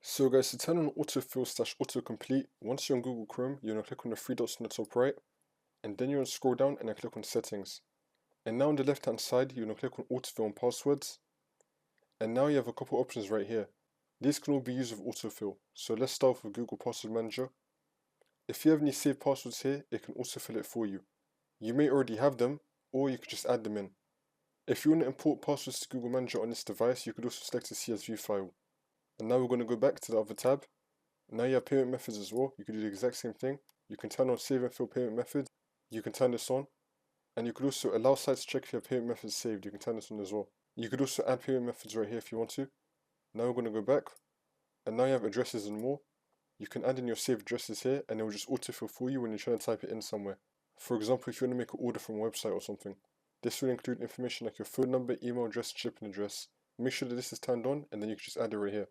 So guys, to turn on Autofill /Autocomplete, once you're on Google Chrome, you're going to click on the three dots on the top right, and then you're going to scroll down and then click on Settings. And now on the left hand side, you're going to click on Autofill and Passwords, and now you have a couple options right here. These can all be used with Autofill, so let's start with Google Password Manager. If you have any saved passwords here, it can autofill it for you. You may already have them, or you can just add them in. If you want to import passwords to Google Manager on this device, you could also select a CSV file. And now we're going to go back to the other tab. Now you have payment methods as well. You can do the exact same thing. You can turn on save and fill payment methods. You can turn this on. And you could also allow sites to check if you have payment methods saved. You can turn this on as well. You could also add payment methods right here if you want to. Now we're going to go back. And now you have addresses and more. You can add in your saved addresses here and it will just autofill for you when you're trying to type it in somewhere. For example, if you want to make an order from a website or something. This will include information like your phone number, email address, shipping address. Make sure that this is turned on and then you can just add it right here.